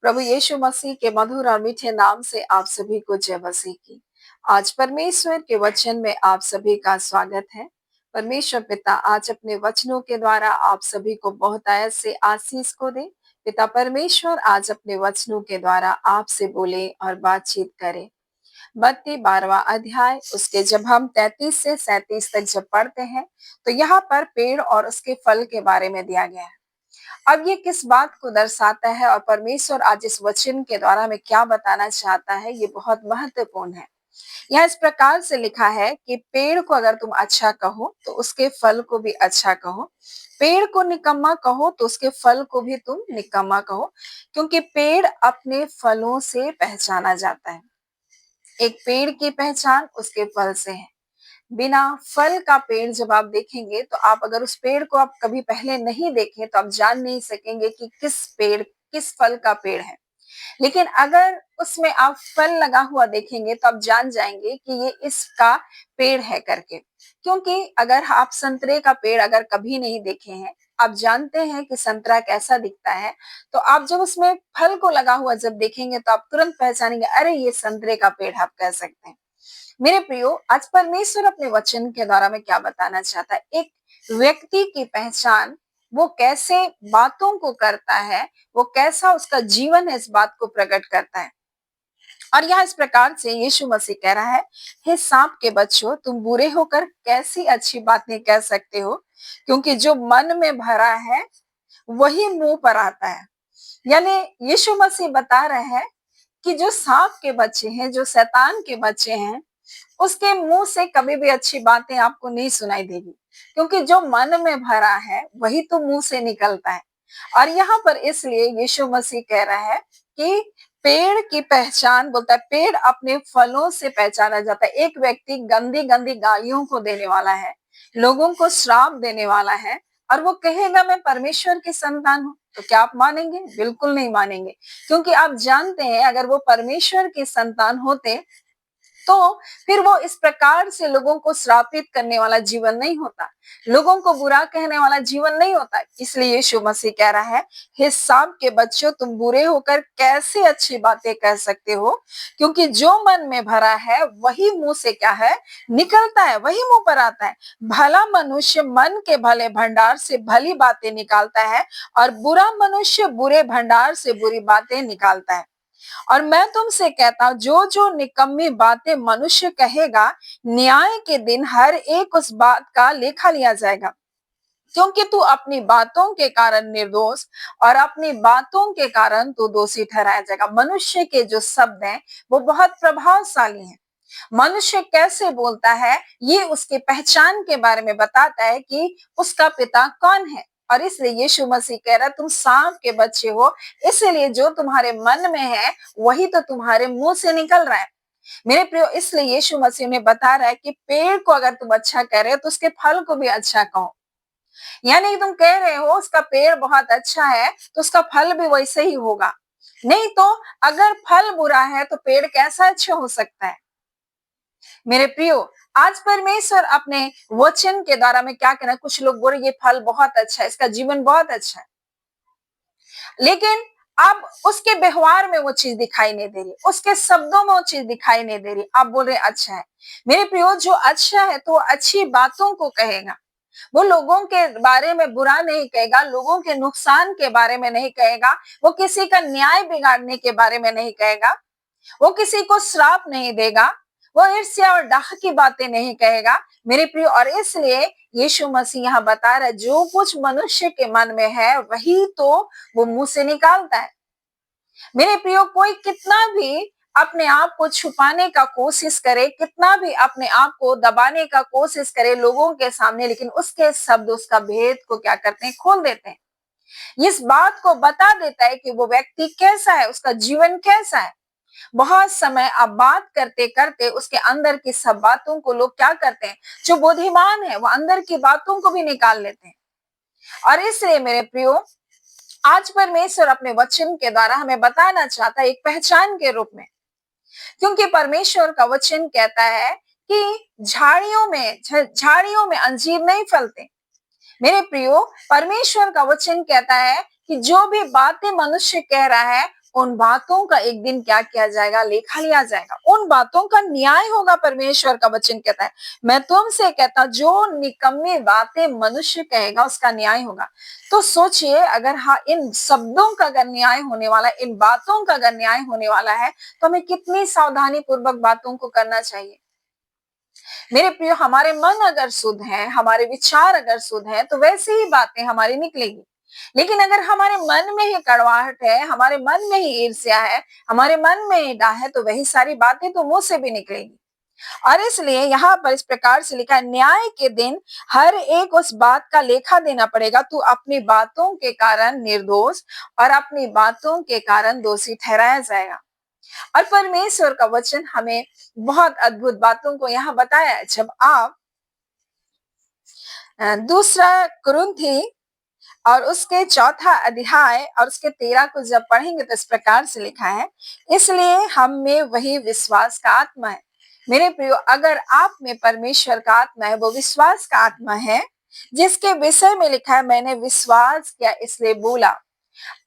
प्रभु यीशु मसीह के मधुर और मीठे नाम से आप सभी को जय मसीह की। आज परमेश्वर के वचन में आप सभी का स्वागत है। परमेश्वर पिता आज अपने वचनों के द्वारा आप सभी को बहुतायत से आशीष को दे। पिता परमेश्वर आज अपने वचनों के द्वारा आपसे बोले और बातचीत करे। मत्ती 12वां अध्याय उसके जब हम 33 से 37 तक जब पढ़ते हैं तो यहाँ पर पेड़ और उसके फल के बारे में दिया गया है। अब ये किस बात को दर्शाता है और परमेश्वर आज इस वचन के द्वारा हमें क्या बताना चाहता है, ये बहुत महत्वपूर्ण है। यहाँ इस प्रकार से लिखा है कि पेड़ को अगर तुम अच्छा कहो तो उसके फल को भी अच्छा कहो, पेड़ को निकम्मा कहो तो उसके फल को भी तुम निकम्मा कहो, क्योंकि पेड़ अपने फलों से पहचाना जाता है। एक पेड़ की पहचान उसके फल से है। बिना फल का पेड़ जब आप देखेंगे तो आप अगर उस पेड़ को आप कभी पहले नहीं देखे तो आप जान नहीं सकेंगे कि किस फल का पेड़ है। लेकिन अगर उसमें आप फल लगा हुआ देखेंगे तो आप जान जाएंगे कि ये इसका पेड़ है करके। क्योंकि अगर आप संतरे का पेड़ अगर कभी नहीं देखे हैं, आप जानते हैं कि संतरा कैसा दिखता है, तो आप जब उसमें फल को लगा हुआ जब देखेंगे तो आप तुरंत पहचानेंगे, अरे ये संतरे का पेड़ आप कह सकते हैं। मेरे प्रियो, आज परमेश्वर अपने वचन के द्वारा में क्या बताना चाहता है, एक व्यक्ति की पहचान वो कैसे बातों को करता है, वो कैसा उसका जीवन है, इस बात को प्रकट करता है। और यहाँ इस प्रकार से यीशु मसीह कह रहा है, हे सांप के बच्चों, तुम बुरे होकर कैसी अच्छी बातें कह सकते हो, क्योंकि जो मन में भरा है वही मुंह पर आता है। यानी यीशु मसीह बता रहे हैं कि जो सांप के बच्चे हैं, जो शैतान के बच्चे हैं, उसके मुंह से कभी भी अच्छी बातें आपको नहीं सुनाई देगी, क्योंकि जो मन में भरा है वही तो मुंह से निकलता है। और यहाँ पर इसलिए यीशु मसीह कह रहा है कि पेड़ की पहचान, बोलता है पेड़ अपने फलों से पहचाना जाता है। एक व्यक्ति गंदी गंदी गालियों को देने वाला है, लोगों को श्राप देने वाला है, और वो कहेगा मैं परमेश्वर की संतान हूँ, तो क्या आप मानेंगे? बिल्कुल नहीं मानेंगे, क्योंकि आप जानते हैं अगर वो परमेश्वर की संतान होते तो फिर वो इस प्रकार से लोगों को श्रापित करने वाला जीवन नहीं होता, लोगों को बुरा कहने वाला जीवन नहीं होता। इसलिए यीशु मसीह कह रहा है, हे सांप के बच्चों, तुम बुरे होकर कैसे अच्छी बातें कह सकते हो, क्योंकि जो मन में भरा है वही मुंह से क्या है निकलता है, वही मुंह पर आता है। भला मनुष्य मन के भले भंडार से भली बातें निकालता है और बुरा मनुष्य बुरे भंडार से बुरी बातें निकालता है। और मैं तुमसे कहता हूं, जो जो निकम्मी बातें मनुष्य कहेगा, न्याय के दिन हर एक उस बात का लेखा लिया जाएगा, क्योंकि तू अपनी बातों के कारण निर्दोष और अपनी बातों के कारण तू दोषी ठहराया जाएगा। मनुष्य के जो शब्द हैं वो बहुत प्रभावशाली हैं। मनुष्य कैसे बोलता है ये उसकी पहचान के बारे में बताता है कि उसका पिता कौन है। और इसलिए यीशु मसीह कह रहा है, तुम सांप के बच्चे हो, इसलिए जो तुम्हारे मन में है वही तो तुम्हारे मुंह से निकल रहा है। मेरे प्रियो, इसलिए यीशु मसीह ने बता रहा है कि पेड़ को अगर तुम अच्छा कह रहे हो तो उसके फल को भी अच्छा कहो। यानी तुम कह रहे हो उसका पेड़ बहुत अच्छा है तो उसका फल भी वैसे ही होगा, नहीं तो अगर फल बुरा है तो पेड़ कैसा अच्छा हो सकता है। मेरे प्रियो, आज परमेश्वर अपने वचन के द्वारा में क्या कहना है, कुछ लोग बोले ये फल बहुत अच्छा है, इसका जीवन बहुत अच्छा है, लेकिन अब उसके व्यवहार में वो चीज दिखाई नहीं दे रही, उसके शब्दों में वो चीज दिखाई नहीं दे रही। आप बोल रहे अच्छा है। मेरे प्रियो, जो अच्छा है तो अच्छी बातों को कहेगा, वो लोगों के बारे में बुरा नहीं कहेगा, लोगों के नुकसान के बारे में नहीं कहेगा, वो किसी का न्याय बिगाड़ने के बारे में नहीं कहेगा, वो किसी को श्राप नहीं देगा, वो ईर्ष्या और डाह की बातें नहीं कहेगा। मेरे प्रिय, और इसलिए यीशु मसीह यहाँ बता रहा है, जो कुछ मनुष्य के मन में है वही तो वो मुंह से निकालता है। मेरे प्रियो, कोई कितना भी अपने आप को छुपाने का कोशिश करे, कितना भी अपने आप को दबाने का कोशिश करे लोगों के सामने, लेकिन उसके शब्द उसका भेद को क्या करते हैं, खोल देते हैं। इस बात को बता देता है कि वो व्यक्ति कैसा है, उसका जीवन कैसा है। बहुत समय आप बात करते करते उसके अंदर की सब बातों को लोग क्या करते हैं, जो बुद्धिमान है वो अंदर की बातों को भी निकाल लेते हैं। और इसलिए मेरे प्रियो, आज परमेश्वर अपने वचन के द्वारा हमें बताना चाहता है एक पहचान के रूप में, क्योंकि परमेश्वर का वचन कहता है कि झाड़ियों में अंजीर नहीं फलते। मेरे प्रियो, परमेश्वर का वचन कहता है कि जो भी बातें मनुष्य कह रहा है उन बातों का एक दिन क्या किया जाएगा? लेखा लिया जाएगा। उन बातों का न्याय होगा, परमेश्वर का वचन कहता है। मैं तुमसे कहता हूं, जो निकम्मी बातें मनुष्य कहेगा उसका न्याय होगा। तो सोचिए, अगर हाँ इन शब्दों का अगर न्याय होने वाला है, इन बातों का अगर न्याय होने वाला है, तो हमें कितनी सावधानी पूर्वक बातों को करना चाहिए। मेरे प्रियो, हमारे मन अगर शुद्ध है, हमारे विचार अगर शुद्ध है, तो वैसे ही बातें हमारी निकलेगी। लेकिन अगर हमारे मन में ही कड़वाहट है, हमारे मन में ही ईर्ष्या है, हमारे मन में ही डाह है, तो वही सारी बातें तो मुंह से भी निकलेगी। और इसलिए यहाँ पर इस प्रकार से लिखा है, न्याय के दिन हर एक उस बात का लेखा देना पड़ेगा। तू अपनी बातों के कारण निर्दोष और अपनी बातों के कारण दोषी ठहराया जाएगा। और परमेश्वर का वचन हमें बहुत अद्भुत बातों को यहाँ बताया है। जब आप दूसरा कुरिन्थी और उसके चौथा अध्याय और उसके 13 को जब पढ़ेंगे तो इस प्रकार से लिखा है, इसलिए हम में वही विश्वास का आत्मा है। मेरे प्रियो, अगर आप में परमेश्वर का आत्मा है, वो विश्वास का आत्मा है, जिसके विषय में लिखा है, मैंने विश्वास किया इसलिए बोला।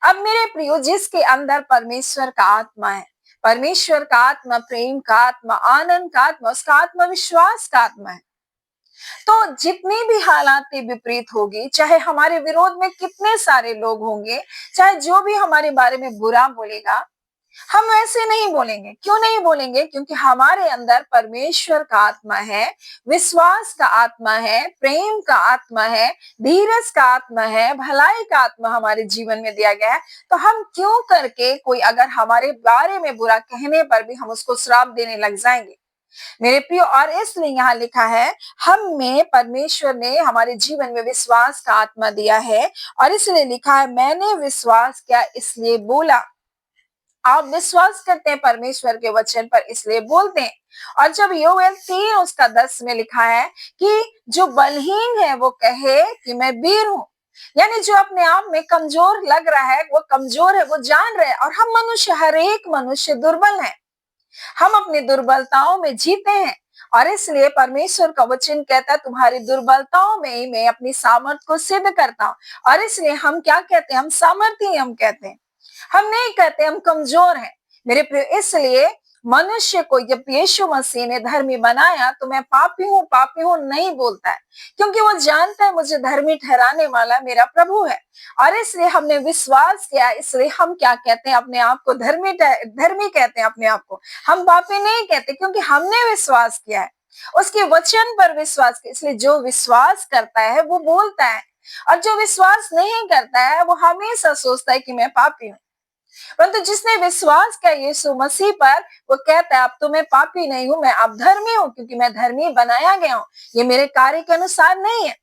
अब मेरे प्रियो, जिसके अंदर परमेश्वर का आत्मा है, परमेश्वर का आत्मा प्रेम का आत्मा, आनंद का आत्मा, उसका आत्मा विश्वास का आत्मा है। तो जितनी भी हालातें विपरीत होगी, चाहे हमारे विरोध में कितने सारे लोग होंगे, चाहे जो भी हमारे बारे में बुरा बोलेगा, हम वैसे नहीं बोलेंगे। क्यों नहीं बोलेंगे? क्योंकि हमारे अंदर परमेश्वर का आत्मा है, विश्वास का आत्मा है, प्रेम का आत्मा है, धीरज का आत्मा है, भलाई का आत्मा हमारे जीवन में दिया गया है। तो हम क्यों करके कोई अगर हमारे बारे में बुरा कहने पर भी हम उसको श्राप देने लग जाएंगे? मेरे प्रियो, और इसलिए यहाँ लिखा है, हम में परमेश्वर ने हमारे जीवन में विश्वास का आत्मा दिया है, और इसलिए लिखा है, मैंने विश्वास किया इसलिए बोला। आप विश्वास करते हैं परमेश्वर के वचन पर, इसलिए बोलते हैं। और जब योएल 3 उसका 10 में लिखा है कि जो बलहीन है वो कहे कि मैं वीर हूं, यानी जो अपने आप में कमजोर लग रहा है वो कमजोर है, वो जान रहे हैं। और हम मनुष्य, हर एक मनुष्य दुर्बल है, हम अपनी दुर्बलताओं में जीते हैं। और इसलिए परमेश्वर का वचन कहता है, तुम्हारी दुर्बलताओं में ही मैं अपनी सामर्थ को सिद्ध करता हूं। और इसलिए हम क्या कहते हैं? हम सामर्थी हम कहते हैं, हम नहीं कहते हम कमजोर हैं। मेरे प्रिय, इसलिए मनुष्य को जब यीशु मसीह ने धर्मी बनाया तो मैं पापी हूं नहीं बोलता है, क्योंकि वो जानता है मुझे धर्मी ठहराने वाला मेरा प्रभु है। और इसलिए हमने विश्वास किया, इसलिए हम क्या कहते हैं? अपने आप को धर्मी कहते हैं अपने आप को। हम पापी नहीं कहते, क्योंकि हमने विश्वास किया है, उसके वचन पर विश्वास किया। इसलिए जो विश्वास करता है वो बोलता है, और जो विश्वास नहीं करता है वो हमेशा सोचता है कि मैं पापी हूं। परंतु जिसने विश्वास किया यीशु मसीह पर, वो कहता है अब तो मैं पापी नहीं हूं, मैं अब धर्मी हूं, क्योंकि मैं धर्मी बनाया गया हूं। ये मेरे कार्य के अनुसार नहीं है।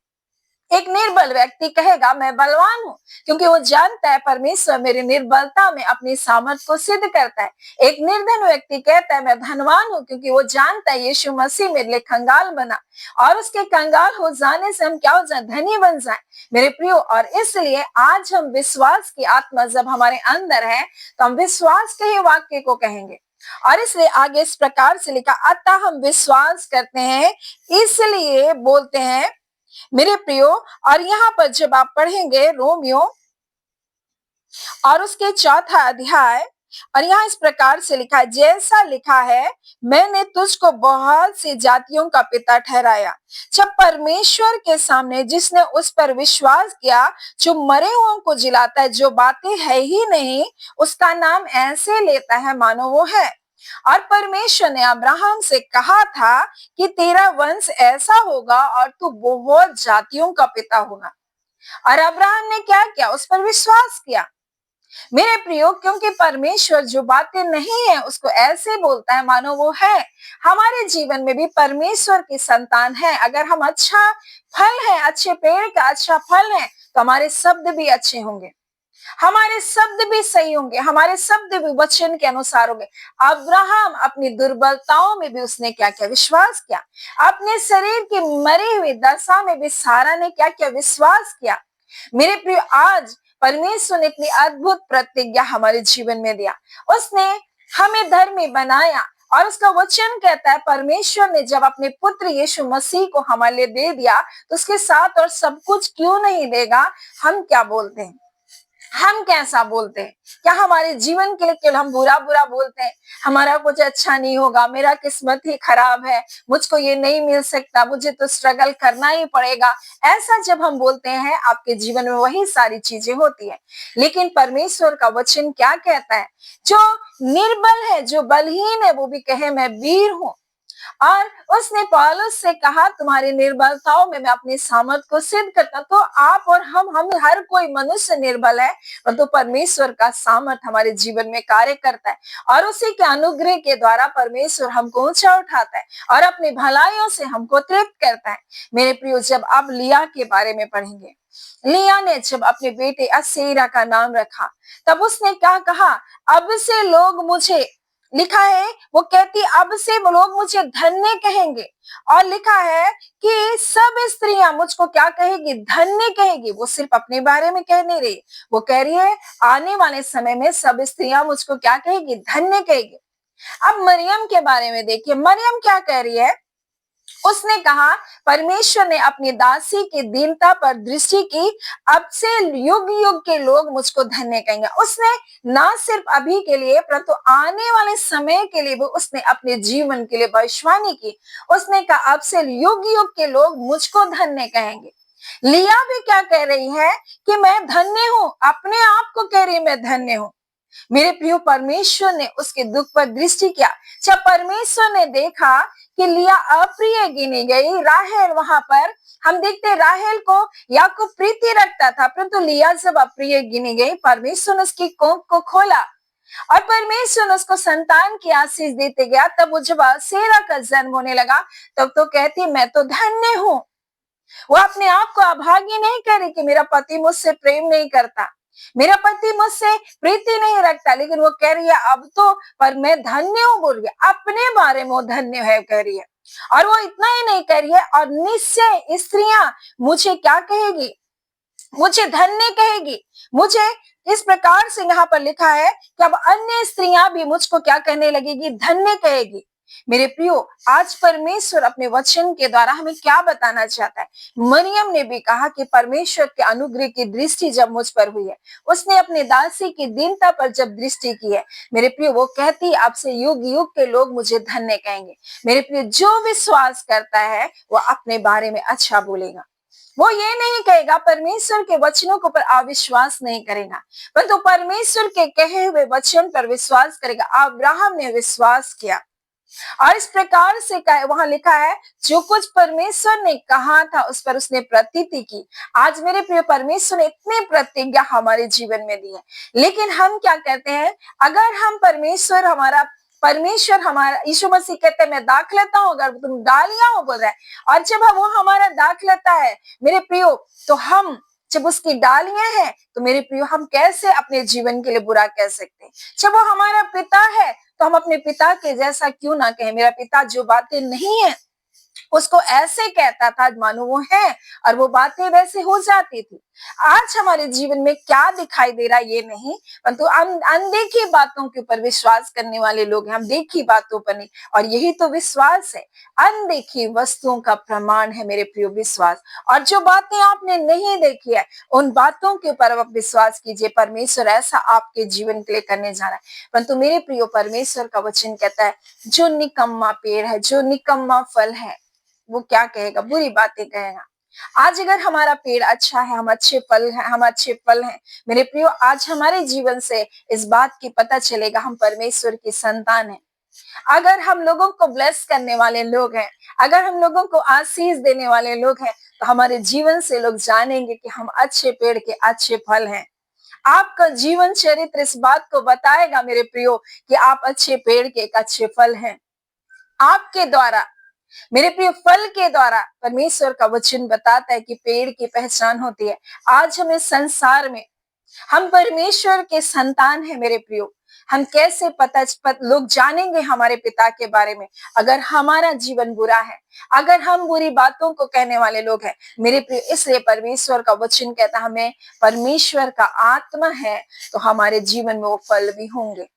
एक निर्बल व्यक्ति कहेगा मैं बलवान हूं, क्योंकि वो जानता है परमेश्वर मेरी निर्बलता में अपनी सामर्थ को सिद्ध करता है। एक निर्धन व्यक्ति कहता है मैं धनवान हूं, क्योंकि वो जानता है यीशु मसीह मेरे लिए कंगाल बना, और उसके कंगाल हो जाने से हम क्या हो जाए? धनी बन जाए। मेरे प्रियो, और इसलिए आज हम विश्वास की आत्मा जब हमारे अंदर है, तो हम विश्वास के ही वाक्य को कहेंगे। और इसलिए आगे इस प्रकार से लिखा, अतः हम विश्वास करते हैं इसलिए बोलते हैं। मेरे प्रियो, और यहाँ पर जब आप पढ़ेंगे रोमियो और उसके चौथा अध्याय, और यहाँ इस प्रकार से लिखा है, जैसा लिखा है, मैंने तुझको बहुत सी जातियों का पिता ठहराया। जब परमेश्वर के सामने जिसने उस पर विश्वास किया, जो मरे हुओं को जिलाता है, जो बातें है ही नहीं, उसका नाम ऐसे लेता है मानो वो है। और परमेश्वर ने अब्राहम से कहा था कि तेरा वंश ऐसा होगा और तू बहुत जातियों का पिता होगा। और अब्राहम ने क्या किया? उस पर विश्वास किया। मेरे प्रियो, क्योंकि परमेश्वर जो बातें नहीं है उसको ऐसे बोलता है मानो वो है। हमारे जीवन में भी परमेश्वर की संतान है, अगर हम अच्छा फल है, अच्छे पेड़ का अच्छा फल है, तो हमारे शब्द भी अच्छे होंगे, हमारे शब्द भी सही होंगे, हमारे शब्द भी वचन के अनुसार होंगे। अब्राहम अपनी दुर्बलताओं में भी उसने क्या किया? विश्वास किया। अपने शरीर की मरी हुई दशा में भी सारा ने क्या किया? विश्वास किया। मेरे प्रिय, आज परमेश्वर ने इतनी अद्भुत प्रतिज्ञा हमारे जीवन में दिया, उसने हमें धर्मी बनाया। और उसका वचन कहता है, परमेश्वर ने जब अपने पुत्र यीशु मसीह को हमारे लिए दे दिया, तो उसके साथ और सब कुछ क्यों नहीं देगा? हम क्या बोलते हैं? हम कैसा बोलते हैं? क्या हमारे जीवन के लिए केवल हम बुरा-बुरा बोलते हैं? हमारा कुछ अच्छा नहीं होगा, मेरा किस्मत ही खराब है, मुझको ये नहीं मिल सकता, मुझे तो स्ट्रगल करना ही पड़ेगा। ऐसा जब हम बोलते हैं, आपके जीवन में वही सारी चीज़ें होती हैं। लेकिन परमेश्वर का वचन क्या कहता है? जो निर्बल है, जो बलहीन है, वो भी कहे मैं वीर हूँ। और उसने पौलुस से कहा तुम्हारी निर्बलताओं में मैं अपनी सामर्थ को सिद्ध करता। तो आप और हम हर कोई मनुष्य निर्बल है, परंतु परमेश्वर का सामर्थ हमारे जीवन में कार्य करता है और उसी के अनुग्रह के द्वारा परमेश्वर हमको ऊंचा उठाता है और अपनी भलाइयों से हमको तृप्त करता है। मेरे प्रियो, जब आप लिया के बारे में पढ़ेंगे, लिया ने जब अपने बेटे असेरा का नाम रखा, तब उसने क्या कहा? अब से लोग मुझे, लिखा है, वो कहती अब से लोग मुझे धन्य कहेंगे। और लिखा है कि सब स्त्रियां मुझको क्या कहेगी? धन्य कहेगी। वो सिर्फ अपने बारे में कह नहीं रही, वो कह रही है आने वाले समय में सब स्त्रियां मुझको क्या कहेगी? धन्य कहेगी। अब मरियम के बारे में देखिए, मरियम क्या कह रही है? उसने कहा परमेश्वर ने अपनी दासी की दीनता पर दृष्टि की, अब से युग युग के लोग मुझको धन्य कहेंगे। उसने ना सिर्फ अभी के लिए परंतु आने वाले समय के लिए भी उसने अपने जीवन के लिए भविष्यवाणी की। उसने कहा अब से युग युग के लोग मुझको धन्य कहेंगे। लिया भी क्या कह रही है कि मैं धन्य हूं, अपने आप को कह रही है मैं धन्य हूं। मेरे प्रियो, परमेश्वर ने उसके दुख पर दृष्टि किया। जब परमेश्वर ने देखा कि लिया अप्रिय गिनी गई, राहेल वहां पर हम देखते राहेल को याकूब प्रीति रखता था, परंतु लिया जब अप्रिय गिनी गई, परमेश्वर ने उसकी कोख को खोला और परमेश्वर ने उसको संतान की आशीष देते गया। तब वो जब सेरा का जन्म होने लगा, तब तो कहती मैं तो धन्य हूं। वो अपने आप को अभागी नहीं कह रही कि मेरा पति मुझसे प्रेम नहीं करता, मेरा पति मुझसे प्रीति नहीं रखता, लेकिन वो कह रही है अब तो पर मैं धन्य हूं बोल रही है, अपने बारे में वो धन्य है कह रही है। और वो इतना ही नहीं कह रही है, और निश्चय स्त्रियां मुझे क्या कहेगी? मुझे धन्य कहेगी। मुझे इस प्रकार से यहाँ पर लिखा है कि अब अन्य स्त्रियां भी मुझको क्या कहने लगेगी? धन्य कहेगी। मेरे प्रियो, आज परमेश्वर अपने वचन के द्वारा हमें क्या बताना चाहता है? मरियम ने भी कहा कि परमेश्वर के अनुग्रह की दृष्टि जब मुझ पर हुई है, उसने अपने दासी की दीनता पर जब दृष्टि की है, मेरे प्रियो, वो कहती अब से युग युग के लोग मुझे धन्य कहेंगे। मेरे प्रियो, जो विश्वास करता है वो अपने बारे में अच्छा बोलेगा। वो ये नहीं कहेगा, परमेश्वर के वचनों के ऊपर अविश्वास नहीं करेगा, परंतु परमेश्वर के कहे हुए वचन पर विश्वास करेगा। अब्राहम ने विश्वास किया और इस प्रकार से वहां लिखा है जो कुछ परमेश्वर ने कहा था उस पर उसने प्रतिज्ञा की। आज मेरे प्रिय, परमेश्वर ने इतनी प्रतिज्ञा हमारे जीवन में दी है, लेकिन हम क्या कहते हैं? अगर हम परमेश्वर हमारा यीशु मसीह कहते हैं मैं दाख लेता हूं, अगर तुम डालियां हो बोल रहा है, और जब वो हमारा दाख लेता है मेरे प्रियो, तो हम जब उसकी डालियां हैं तो मेरे प्रियो हम कैसे अपने जीवन के लिए बुरा कह सकते हैं? जब वो हमारा पिता है तो हम अपने पिता के जैसा क्यों ना कहें? मेरा पिता जो बातें नहीं है उसको ऐसे कहता था मानो वो है, और वो बातें वैसे हो जाती थी। आज हमारे जीवन में क्या दिखाई दे रहा है ये नहीं, परंतु हम अनदेखी बातों के ऊपर विश्वास करने वाले लोग हैं, हम देखी बातों पर नहीं। और यही तो विश्वास है, अनदेखी वस्तुओं का प्रमाण है मेरे प्रिय विश्वास। और जो बातें आपने नहीं देखी है उन बातों के ऊपर आप विश्वास कीजिए, परमेश्वर ऐसा आपके जीवन के लिए करने जा रहा है। परंतु मेरे प्रियो, परमेश्वर का वचन कहता है जो निकम्मा पेड़ है, जो निकम्मा फल है, वो क्या कहेगा? बुरी बातें कहेगा। आज अगर हमारा पेड़ अच्छा है, हम अच्छे फल हैं, मेरे प्रियो, आज हमारे जीवन से इस बात की पता चलेगा हम परमेश्वर की संतान हैं। अगर हम लोगों को ब्लेस करने वाले लोग हैं, अगर हम लोगों को आशीष देने वाले लोग हैं, तो हमारे जीवन से लोग जानेंगे कि हम अच्छे पेड़ के अच्छे फल हैं। आपका जीवन चरित्र इस बात को बताएगा मेरे प्रियो कि आप अच्छे पेड़ के एक अच्छे फल हैं। आपके द्वारा, मेरे प्रिय, फल के द्वारा परमेश्वर का वचन बताता है कि पेड़ की पहचान होती है। आज हमें संसार में हम परमेश्वर के संतान हैं मेरे प्रियो। हम कैसे लोग जानेंगे हमारे पिता के बारे में अगर हमारा जीवन बुरा है, अगर हम बुरी बातों को कहने वाले लोग हैं मेरे प्रियो। इसलिए परमेश्वर का वचन कहता हमें परमेश्वर का आत्मा है तो हमारे जीवन में वो फल भी होंगे।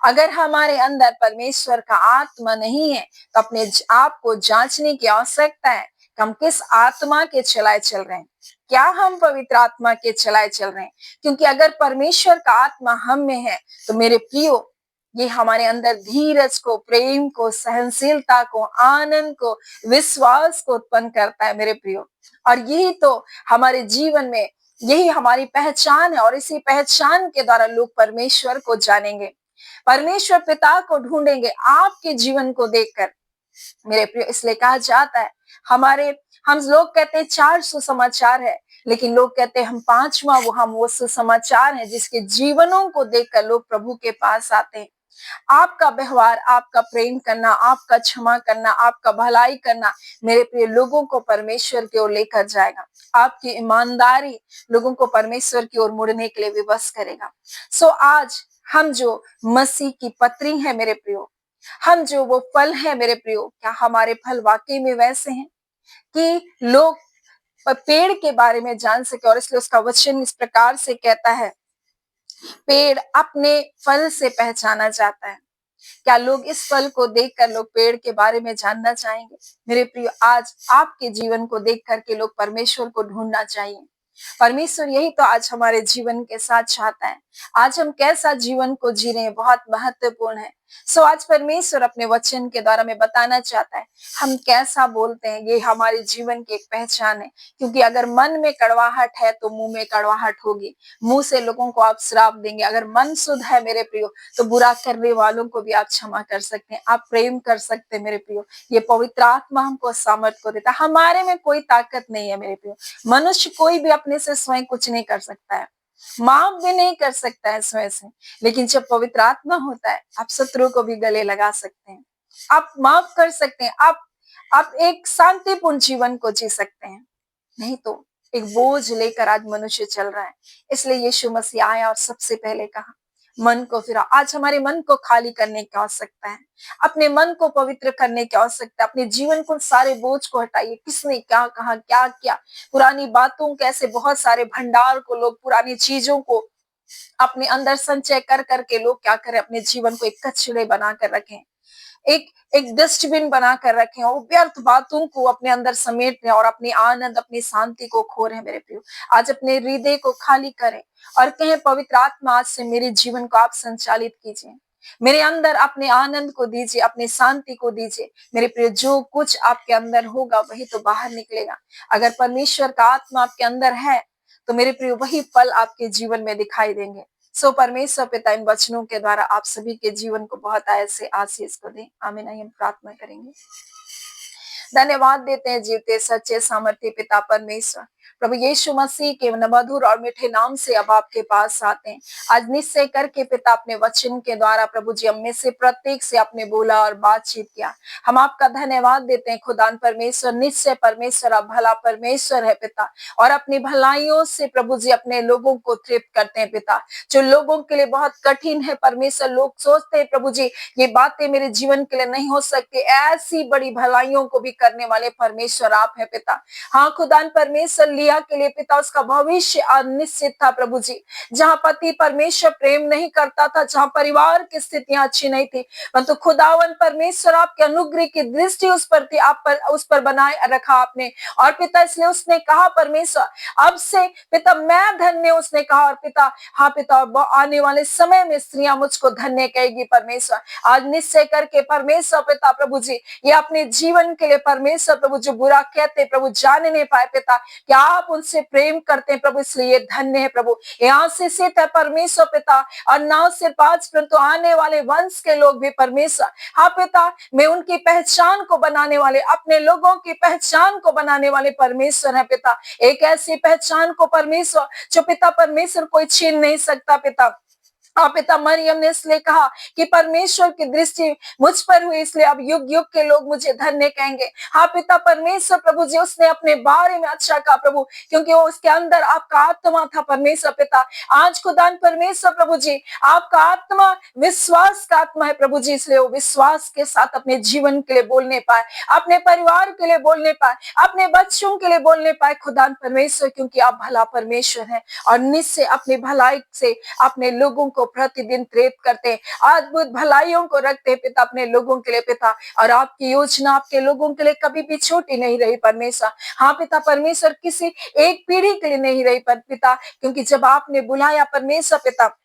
अगर हमारे अंदर परमेश्वर का आत्मा नहीं है तो अपने आप को जांचने की आवश्यकता है हम किस आत्मा के चलाए चल रहे हैं? क्या हम पवित्र आत्मा के चलाए चल रहे हैं? क्योंकि अगर परमेश्वर का आत्मा हम में है, तो मेरे प्रियो, ये हमारे अंदर धीरज को, प्रेम को, सहनशीलता को, आनंद को, विश्वास को उत्पन्न करता है मेरे प्रियो। और यही तो हमारे जीवन में, यही हमारी पहचान है, और इसी पहचान के द्वारा लोग परमेश्वर को जानेंगे, परमेश्वर पिता को ढूंढेंगे आपके जीवन को देखकर मेरे प्रिय। इसलिए कहा जाता है, हमारे हम लोग कहते हैं 4 सुसमाचार है, लेकिन लोग कहते हैं हम 5वां वो सुसमाचार है जिसके जीवनों को देखकर लोग प्रभु के पास आते हैं। आपका व्यवहार, आपका प्रेम करना, आपका क्षमा करना, आपका भलाई करना मेरे प्रिय लोगों को परमेश्वर की ओर लेकर जाएगा। आपकी ईमानदारी लोगों को परमेश्वर की ओर मुड़ने के लिए विवश करेगा। सो आज हम जो मसीह की पत्री है मेरे प्रियो, हम जो वो फल है मेरे प्रियो, क्या हमारे फल वाकई में वैसे हैं कि लोग पेड़ के बारे में जान सके? और इसलिए उसका वचन इस प्रकार से कहता है, पेड़ अपने फल से पहचाना जाता है। क्या लोग इस फल को देखकर लोग पेड़ के बारे में जानना चाहेंगे? मेरे प्रियो, आज आपके जीवन को देख करके लोग परमेश्वर को ढूंढना चाहिए। परमेश्वर यही तो आज हमारे जीवन के साथ चाहता है। आज हम कैसा जीवन को जी रहे हैं बहुत महत्वपूर्ण है। सो आज परमेश्वर अपने वचन के द्वारा में बताना चाहता है, हम कैसा बोलते हैं ये हमारे जीवन की एक पहचान है। क्योंकि अगर मन में कड़वाहट है तो मुंह में कड़वाहट होगी, मुंह से लोगों को आप श्राप देंगे। अगर मन शुद्ध है मेरे प्रियो, तो बुरा करने वालों को भी आप क्षमा कर सकते हैं, आप प्रेम कर सकते हैं मेरे प्रियो। ये पवित्र आत्मा हमको सामर्थ को देता है। हमारे में कोई ताकत नहीं है मेरे प्रियो। मनुष्य कोई भी अपने से स्वयं कुछ नहीं कर सकता है, माफ भी नहीं कर सकता है स्वयं से। लेकिन जब पवित्र आत्मा होता है, आप शत्रु को भी गले लगा सकते हैं, आप माफ कर सकते हैं, आप एक शांतिपूर्ण जीवन को जी सकते हैं। नहीं तो एक बोझ लेकर आज मनुष्य चल रहा है। इसलिए यीशु मसीह आया और सबसे पहले कहा, मन को फिरा। आज हमारे मन को खाली करने की आवश्यकता है, अपने मन को पवित्र करने की आवश्यकता है। अपने जीवन को सारे बोझ को हटाइए। किसने क्या कहा, क्या किया, पुरानी बातों के ऐसे बहुत सारे भंडार को लोग, पुरानी चीजों को अपने अंदर संचय कर करके लोग क्या करें, अपने जीवन को एक कचरे बना कर रखें, एक एक डस्टबिन बना कर रखें, और व्यर्थ बातों को अपने अंदर समेट रहे और अपनी आनंद, अपनी शांति को खो रहे हैं मेरे प्रियो। आज अपने हृदय को खाली करें और कहें, पवित्र आत्मा आज से मेरे जीवन को आप संचालित कीजिए, मेरे अंदर अपने आनंद को दीजिए, अपनी शांति को दीजिए मेरे प्रियो। जो कुछ आपके अंदर होगा वही तो बाहर निकलेगा। अगर परमेश्वर का आत्मा आपके अंदर है तो मेरे प्रियो वही फल आपके जीवन में दिखाई देंगे। सो परमेश्वर पिता इन वचनों के द्वारा आप सभी के जीवन को बहुत ऐसे आशीष को दे। आमीन। हम प्रार्थना करेंगे। धन्यवाद देते हैं जीवते सच्चे सामर्थ्य पिता परमेश्वर, प्रभु यीशु मसीह के मधुर और मीठे नाम से अब आपके पास आते हैं। आज निश्चय करके पिता अपने वचन के द्वारा प्रभु जी हम में से प्रत्येक से आपने बोला और बातचीत किया। हम आपका धन्यवाद देते हैं खुदान परमेश्वर। निश्चय परमेश्वर आप भला परमेश्वर है पिता, और अपनी भलाइयों से प्रभु जी अपने लोगों को तृप्त करते हैं पिता। जो लोगों के लिए बहुत कठिन है परमेश्वर, लोग सोचते हैं प्रभु जी ये बातें मेरे जीवन के लिए नहीं हो सकती, ऐसी बड़ी भलाइयों को भी करने वाले परमेश्वर आप है पिता। हाँ खुदान परमेश्वर, लिया के लिए पिता उसका भविष्य अनिश्चित था प्रभु जी। जहाँ पति परमेश्वर प्रेम नहीं करता था, जहाँ परिवार की स्थितियां अच्छी नहीं थी, परंतु खुदावन परमेश्वर आपके अनुग्रह की दृष्टि उस पर थी, आप पर उस पर बनाए रखा आपने। और पिता इसलिए उसने कहा परमेश्वर अब से पिता मैं धन्य, उसने कहा। और पिता हाँ पिता आने वाले समय में स्त्रियां मुझको धन्य कहेगी परमेश्वर। आज निश्चय करके परमेश्वर पिता प्रभु जी ये अपने जीवन के लिए परमेश्वर प्रभु जो बुरा कहते प्रभु जाने नहीं पाए पिता, क्या आप उनसे प्रेम करते हैं प्रभु, इसलिए ये धन्य है प्रभु। यहाँ से सिद्ध है परमेश्वर पिता, और ना सिर्फ आज परंतु आने वाले वंश के लोग भी परमेश्वर हाँ पिता मैं उनकी पहचान को बनाने वाले, अपने लोगों की पहचान को बनाने वाले परमेश्वर है पिता। एक ऐसी पहचान को परमेश्वर जो पिता परमेश्वर कोई छीन नहीं सकता पिता। हाँ पिता मरियम ने इसलिए कहा कि परमेश्वर की दृष्टि मुझ पर हुई, इसलिए अब युग युग के लोग मुझे धन्य कहेंगे। हाँ पिता परमेश्वर प्रभु जी उसने अपने बारे में अच्छा कहा प्रभु, क्योंकि वो उसके अंदर आपका आत्मा था परमेश्वर पिता। आज खुदान परमेश्वर प्रभु जी आपका आत्मा विश्वास का आत्मा है प्रभु जी, इसलिए वो विश्वास के साथ अपने जीवन के लिए बोलने पाए, अपने परिवार के लिए बोलने पाए, अपने बच्चों के लिए बोलने पाए खुदान परमेश्वर, क्योंकि आप भला परमेश्वर है और निश्चय अपनी भलाई से अपने लोगों को को प्रतिदिन प्रेरित करते हैं, अद्भुत भलाइयों को रखते हैं पिता अपने लोगों के लिए पिता। और आपकी योजना आपके लोगों के लिए कभी भी छोटी नहीं रही परमेश्वर। हाँ पिता परमेश्वर, किसी एक पीढ़ी के लिए नहीं रही पर पिता, क्योंकि जब आपने बुलाया परमेश्वर पिता,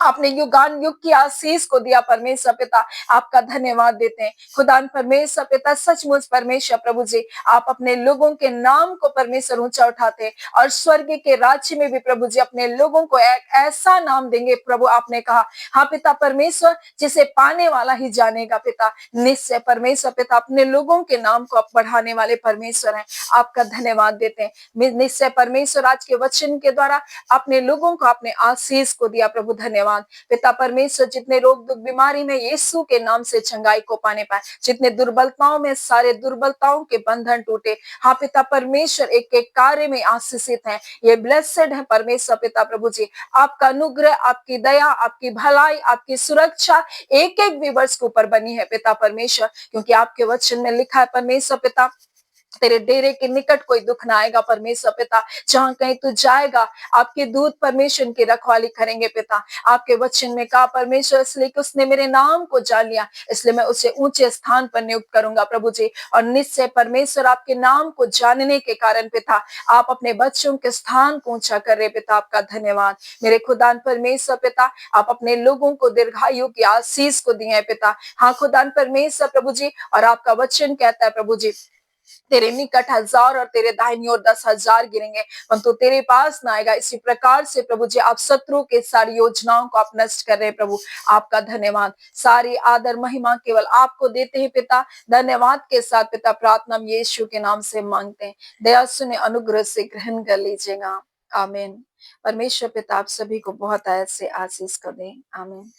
आपने युगान युग की आशीष को दिया परमेश्वर पिता, आपका धन्यवाद देते हैं खुदान परमेश्वर पिता। सचमुच परमेश्वर प्रभु जी, आप अपने लोगों के नाम को परमेश्वर ऊंचा उठाते हैं और स्वर्ग के राज्य में भी प्रभु जी अपने लोगों को एक ऐसा नाम देंगे प्रभु, आपने कहा। हाँ पिता परमेश्वर, जिसे पाने वाला ही जानेगा पिता। निश्चय परमेश्वर पिता, अपने लोगों के नाम को आप बढ़ाने वाले परमेश्वर हैं, आपका धन्यवाद देते हैं। निश्चय परमेश्वर, आज के वचन के द्वारा अपने लोगों को आपने आशीष को दिया प्रभु, धन्यवाद पिता परमेश्वर। जितने रोग दुख बीमारी में यीशु के नाम से चंगाई को पाने पाए, जितने दुर्बलताओं में सारे दुर्बलताओं के बंधन टूटे। हाँ पिता परमेश्वर, एक एक कार्य में आशीषित है, ये ब्लेसेड है परमेश्वर पिता प्रभु जी। आपका अनुग्रह, आपकी दया, आपकी भलाई, आपकी सुरक्षा एक एक विवर्ष के ऊपर बनी है पिता परमेश्वर, क्योंकि आपके वचन में लिखा है परमेश्वर पिता, तेरे डेरे के निकट कोई दुख ना आएगा परमेश्वर पिता। जहां कहीं तू जाएगा, आपके दूत परमेश्वर की रखवाली करेंगे पिता। आपके वचन में कहा परमेश्वर, इसलिए कि उसने मेरे नाम को जान लिया, इसलिए मैं उसे ऊंचे स्थान पर नियुक्त करूंगा प्रभु जी। और निश्चय परमेश्वर, आपके नाम को जानने के कारण पिता, आप अपने बच्चों के स्थान को ऊंचा कर रहे पिता, आपका धन्यवाद। मेरे खुदान परमेश्वर पिता, आप अपने लोगों को दीर्घायु की आशीष को दिए हैं पिता। हाँ खुदान परमेश्वर प्रभु जी, और आपका वचन कहता है प्रभु जी, तेरे निकट 1000 और तेरे दाहिनी ओर 10,000 गिरेंगे, परंतु तेरे पास ना आएगा। इसी प्रकार से प्रभु जी, आप शत्रु के सारी योजनाओं को आप नष्ट कर रहे हैं प्रभु, आपका धन्यवाद। सारी आदर महिमा केवल आपको देते हैं पिता। धन्यवाद के साथ पिता प्रार्थना हम यीशु के नाम से मांगते हैं, दया सुने अनुग्रह से ग्रहण कर लीजिएगा, आमीन। परमेश्वर पिता आप सभी को बहुत ऐसे आशीष कर दें, आमीन।